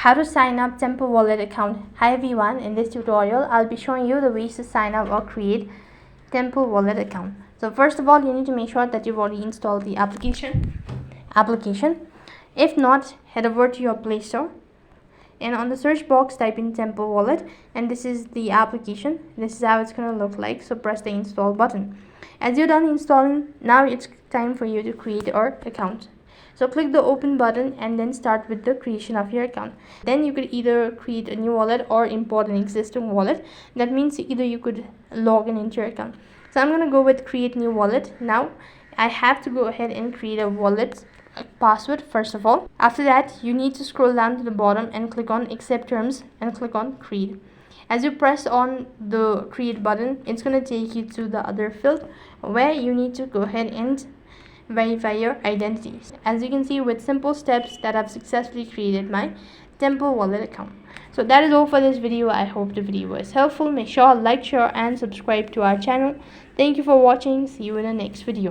How to sign up Temple Wallet account. Hi everyone, in this tutorial I'll be showing you the ways to sign up or create Temple Wallet account. So first of all, you need to make sure that you've already installed the application. If not, head over to your Play Store and on the search box type in Temple Wallet, and this is the application. This is how it's going to look like. So press the install button. As you're done installing, now it's time for you to create your account. So click the open button and then start with the creation of your account. Then you could either create a new wallet or import an existing wallet. That means either you could log in into your account. So I'm going to go with create new wallet. Now I have to go ahead and create a wallet password first of all. After that, you need to scroll down to the bottom and click on accept terms and click on create. As you press on the create button, it's going to take you to the other field where you need to go ahead and verify your identities. As you can see, with simple steps that I've successfully created my Temple Wallet account. So that is all for this video. I hope the video was helpful. Make sure to like, share and subscribe to our channel. Thank you for watching. See you in the next video.